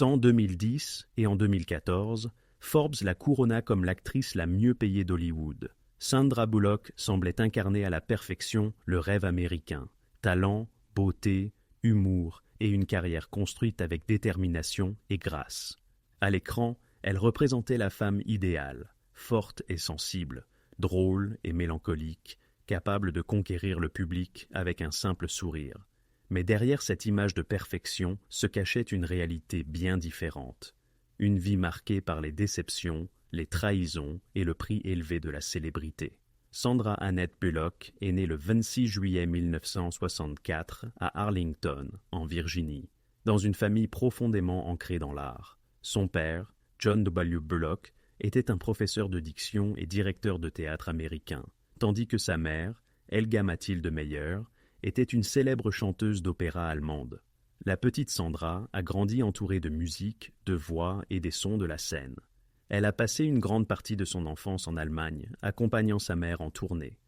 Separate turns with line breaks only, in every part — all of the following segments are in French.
En 2010 et en 2014, Forbes la couronna comme l'actrice la mieux payée d'Hollywood. Sandra Bullock semblait incarner à la perfection le rêve américain. Talent, beauté, humour et une carrière construite avec détermination et grâce. À l'écran, elle représentait la femme idéale, forte et sensible, drôle et mélancolique, capable de conquérir le public avec un simple sourire. Mais derrière cette image de perfection se cachait une réalité bien différente. Une vie marquée par les déceptions, les trahisons et le prix élevé de la célébrité. Sandra Annette Bullock est née le 26 juillet 1964 à Arlington, en Virginie, dans une famille profondément ancrée dans l'art. Son père, John W. Bullock, était un professeur de diction et directeur de théâtre américain, tandis que sa mère, Helga Mathilde Meyer, était une célèbre chanteuse d'opéra allemande. La petite Sandra a grandi entourée de musique, de voix et des sons de la scène. Elle a passé une grande partie de son enfance en Allemagne, accompagnant sa mère en tournée.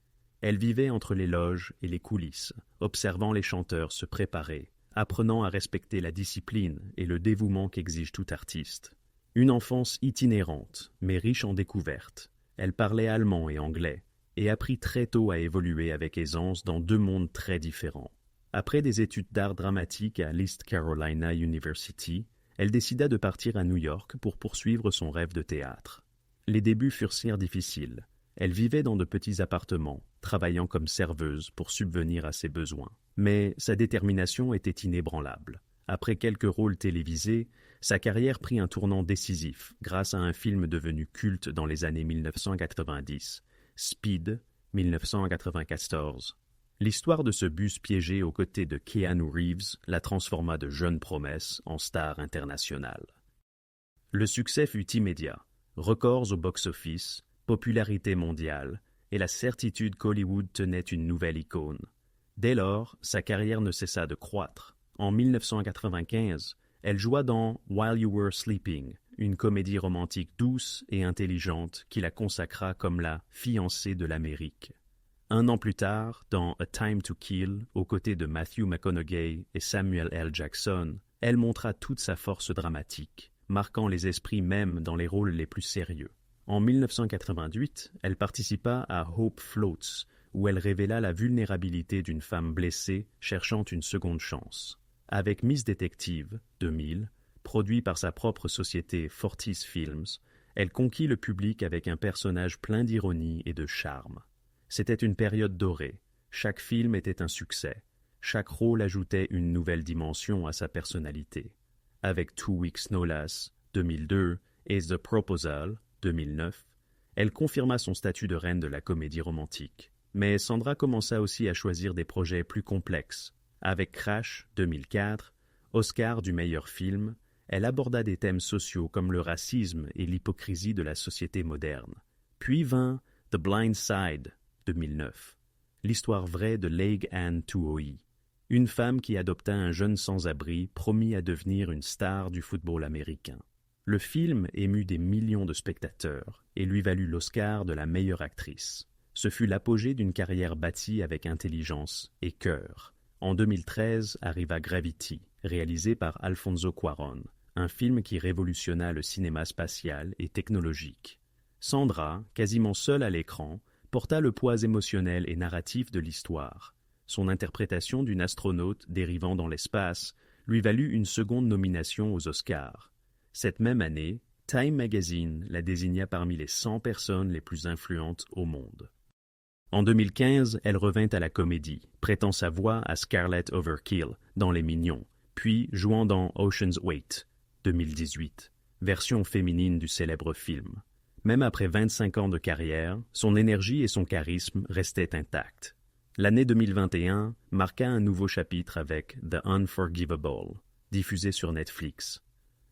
Elle vivait entre les loges et les coulisses, observant les chanteurs se préparer, apprenant à respecter la discipline et le dévouement qu'exige tout artiste. Une enfance itinérante, mais riche en découvertes. Elle parlait allemand et anglais, et apprit très tôt à évoluer avec aisance dans deux mondes très différents. Après des études d'art dramatique à l'East Carolina University, elle décida de partir à New York pour poursuivre son rêve de théâtre. Les débuts furent si difficiles. Elle vivait dans de petits appartements, travaillant comme serveuse pour subvenir à ses besoins. Mais sa détermination était inébranlable. Après quelques rôles télévisés, sa carrière prit un tournant décisif grâce à un film devenu culte dans les années 1990, Speed, 1994. L'histoire de ce bus piégé aux côtés de Keanu Reeves la transforma de jeune promesse en star internationale. Le succès fut immédiat, records au box-office, popularité mondiale et la certitude qu'Hollywood tenait une nouvelle icône. Dès lors, sa carrière ne cessa de croître. En 1995, elle joua dans While You Were Sleeping, une comédie romantique douce et intelligente qui la consacra comme la fiancée de l'Amérique. Un an plus tard, dans A Time to Kill, aux côtés de Matthew McConaughey et Samuel L. Jackson, elle montra toute sa force dramatique, marquant les esprits même dans les rôles les plus sérieux. En 1988, elle participa à Hope Floats, où elle révéla la vulnérabilité d'une femme blessée cherchant une seconde chance. Avec Miss Detective, 2000, produit par sa propre société Fortis Films, elle conquit le public avec un personnage plein d'ironie et de charme. C'était une période dorée. Chaque film était un succès. Chaque rôle ajoutait une nouvelle dimension à sa personnalité. Avec 2 Weeks No Less, 2002, et The Proposal, 2009, elle confirma son statut de reine de la comédie romantique. Mais Sandra commença aussi à choisir des projets plus complexes. Avec Crash, 2004, Oscar du meilleur film, elle aborda des thèmes sociaux comme le racisme et l'hypocrisie de la société moderne. Puis vint The Blind Side, 2009, l'histoire vraie de Leigh Anne Tuohy, une femme qui adopta un jeune sans-abri promis à devenir une star du football américain. Le film émut des millions de spectateurs et lui valut l'Oscar de la meilleure actrice. Ce fut l'apogée d'une carrière bâtie avec intelligence et cœur. En 2013 arriva Gravity, réalisé par Alfonso Cuarón, un film qui révolutionna le cinéma spatial et technologique. Sandra, quasiment seule à l'écran, porta le poids émotionnel et narratif de l'histoire. Son interprétation d'une astronaute dérivant dans l'espace lui valut une seconde nomination aux Oscars. Cette même année, Time Magazine la désigna parmi les 100 personnes les plus influentes au monde. En 2015, elle revint à la comédie, prêtant sa voix à Scarlett Overkill dans Les Mignons, puis jouant dans Ocean's 8, 2018, version féminine du célèbre film. Même après 25 ans de carrière, son énergie et son charisme restaient intacts. L'année 2021 marqua un nouveau chapitre avec The Unforgivable, diffusé sur Netflix.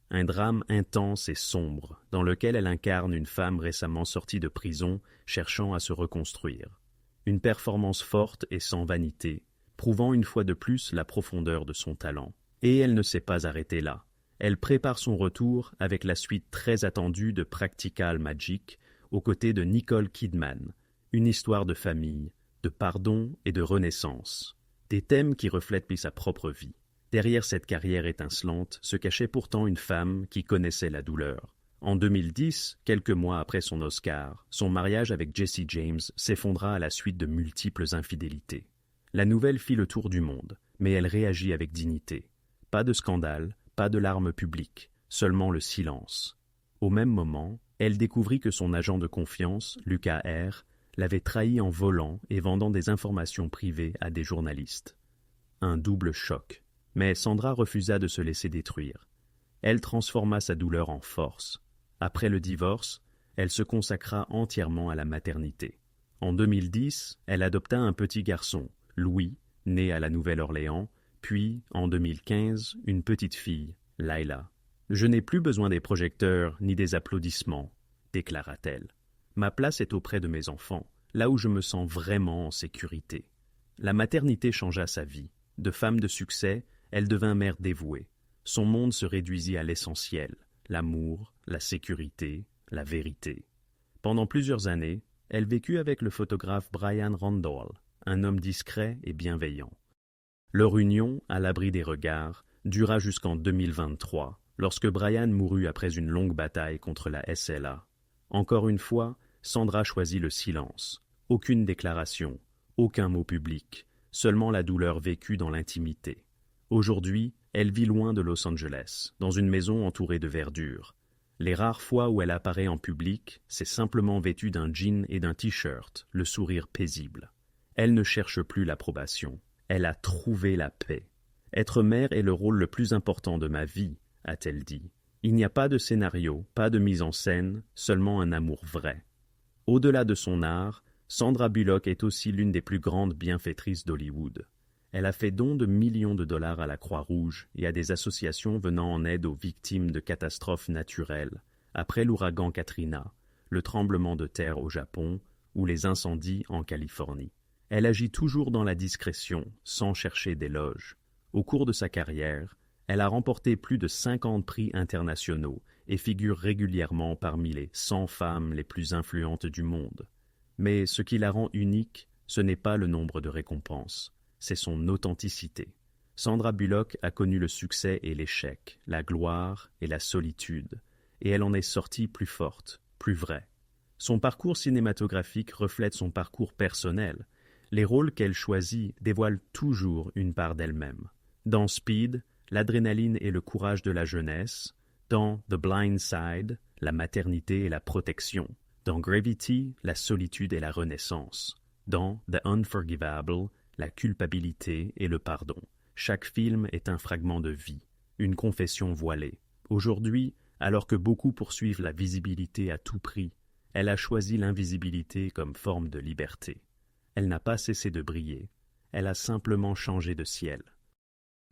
Un drame intense et sombre, dans lequel elle incarne une femme récemment sortie de prison, cherchant à se reconstruire. Une performance forte et sans vanité, prouvant une fois de plus la profondeur de son talent. Et elle ne s'est pas arrêtée là. Elle prépare son retour avec la suite très attendue de Practical Magic, aux côtés de Nicole Kidman, une histoire de famille, de pardon et de renaissance. Des thèmes qui reflètent sa propre vie. Derrière cette carrière étincelante se cachait pourtant une femme qui connaissait la douleur. En 2010, quelques mois après son Oscar, son mariage avec Jesse James s'effondra à la suite de multiples infidélités. La nouvelle fit le tour du monde, mais elle réagit avec dignité. Pas de scandale, pas de larmes publiques, seulement le silence. Au même moment, elle découvrit que son agent de confiance, Lucas R., l'avait trahi en volant et vendant des informations privées à des journalistes. Un double choc. Mais Sandra refusa de se laisser détruire. Elle transforma sa douleur en force. Après le divorce, elle se consacra entièrement à la maternité. En 2010, elle adopta un petit garçon, Louis, né à la Nouvelle-Orléans, puis, en 2015, une petite fille, Layla. « Je n'ai plus besoin des projecteurs ni des applaudissements », déclara-t-elle. « Ma place est auprès de mes enfants, là où je me sens vraiment en sécurité. » La maternité changea sa vie. De femme de succès, elle devint mère dévouée. Son monde se réduisit à l'essentiel, l'amour, la sécurité, la vérité. Pendant plusieurs années, elle vécut avec le photographe Brian Randall, un homme discret et bienveillant. Leur union, à l'abri des regards, dura jusqu'en 2023, lorsque Brian mourut après une longue bataille contre la SLA. Encore une fois, Sandra choisit le silence. Aucune déclaration, aucun mot public, seulement la douleur vécue dans l'intimité. Aujourd'hui, elle vit loin de Los Angeles, dans une maison entourée de verdure. Les rares fois où elle apparaît en public, c'est simplement vêtue d'un jean et d'un t-shirt, le sourire paisible. Elle ne cherche plus l'approbation. Elle a trouvé la paix. « Être mère est le rôle le plus important de ma vie », a-t-elle dit. Il n'y a pas de scénario, pas de mise en scène, seulement un amour vrai. Au-delà de son art, Sandra Bullock est aussi l'une des plus grandes bienfaitrices d'Hollywood. Elle a fait don de millions de dollars à la Croix-Rouge et à des associations venant en aide aux victimes de catastrophes naturelles, après l'ouragan Katrina, le tremblement de terre au Japon ou les incendies en Californie. Elle agit toujours dans la discrétion, sans chercher d'éloges. Au cours de sa carrière, elle a remporté plus de 50 prix internationaux et figure régulièrement parmi les 100 femmes les plus influentes du monde. Mais ce qui la rend unique, ce n'est pas le nombre de récompenses, c'est son authenticité. Sandra Bullock a connu le succès et l'échec, la gloire et la solitude, et elle en est sortie plus forte, plus vraie. Son parcours cinématographique reflète son parcours personnel. Les rôles qu'elle choisit dévoilent toujours une part d'elle-même. Dans Speed, l'adrénaline et le courage de la jeunesse. Dans The Blind Side, la maternité et la protection. Dans Gravity, la solitude et la renaissance. Dans The Unforgivable, la culpabilité et le pardon. Chaque film est un fragment de vie, une confession voilée. Aujourd'hui, alors que beaucoup poursuivent la visibilité à tout prix, elle a choisi l'invisibilité comme forme de liberté. Elle n'a pas cessé de briller, elle a simplement changé de ciel.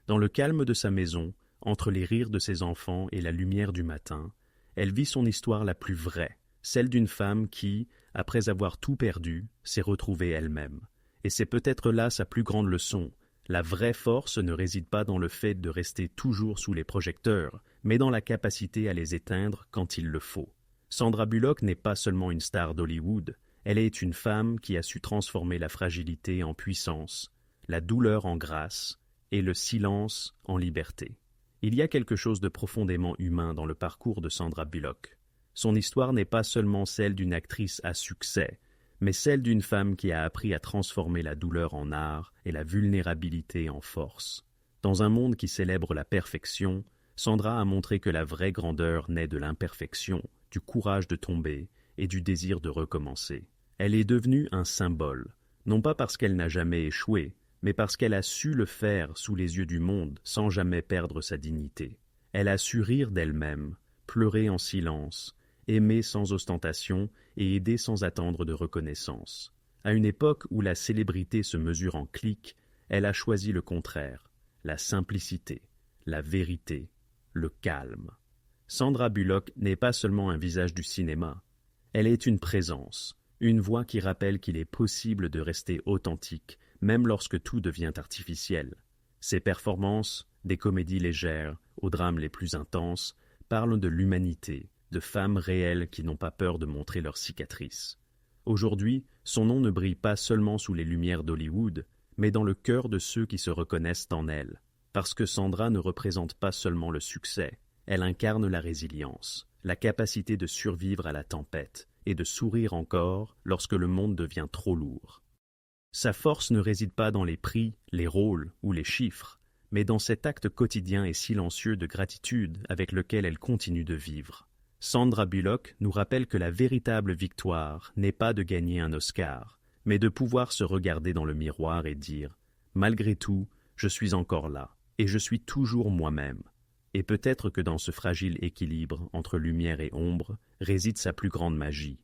Dans le calme de sa maison, entre les rires de ses enfants et la lumière du matin, elle vit son histoire la plus vraie, celle d'une femme qui, après avoir tout perdu, s'est retrouvée elle-même. Et c'est peut-être là sa plus grande leçon. La vraie force ne réside pas dans le fait de rester toujours sous les projecteurs, mais dans la capacité à les éteindre quand il le faut. Sandra Bullock n'est pas seulement une star d'Hollywood, elle est une femme qui a su transformer la fragilité en puissance, la douleur en grâce et le silence en liberté. Il y a quelque chose de profondément humain dans le parcours de Sandra Bullock. Son histoire n'est pas seulement celle d'une actrice à succès, mais celle d'une femme qui a appris à transformer la douleur en art et la vulnérabilité en force. Dans un monde qui célèbre la perfection, Sandra a montré que la vraie grandeur naît de l'imperfection, du courage de tomber et du désir de recommencer. Elle est devenue un symbole, non pas parce qu'elle n'a jamais échoué, mais parce qu'elle a su le faire sous les yeux du monde sans jamais perdre sa dignité. Elle a su rire d'elle-même, pleurer en silence, aimer sans ostentation et aider sans attendre de reconnaissance. À une époque où la célébrité se mesure en clics, elle a choisi le contraire, la simplicité, la vérité, le calme. Sandra Bullock n'est pas seulement un visage du cinéma, elle est une présence, une voix qui rappelle qu'il est possible de rester authentique, même lorsque tout devient artificiel. Ses performances, des comédies légères aux drames les plus intenses, parlent de l'humanité, de femmes réelles qui n'ont pas peur de montrer leurs cicatrices. Aujourd'hui, son nom ne brille pas seulement sous les lumières d'Hollywood, mais dans le cœur de ceux qui se reconnaissent en elle. parce que Sandra ne représente pas seulement le succès, elle incarne la résilience, la capacité de survivre à la tempête et de sourire encore lorsque le monde devient trop lourd. Sa force ne réside pas dans les prix, les rôles ou les chiffres, mais dans cet acte quotidien et silencieux de gratitude avec lequel elle continue de vivre. Sandra Bullock nous rappelle que la véritable victoire n'est pas de gagner un Oscar, mais de pouvoir se regarder dans le miroir et dire « Malgré tout, je suis encore là, et je suis toujours moi-même ». Et peut-être que dans ce fragile équilibre entre lumière et ombre réside sa plus grande magie.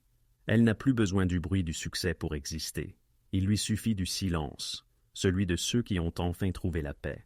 Elle n'a plus besoin du bruit du succès pour exister. Il lui suffit du silence, celui de ceux qui ont enfin trouvé la paix.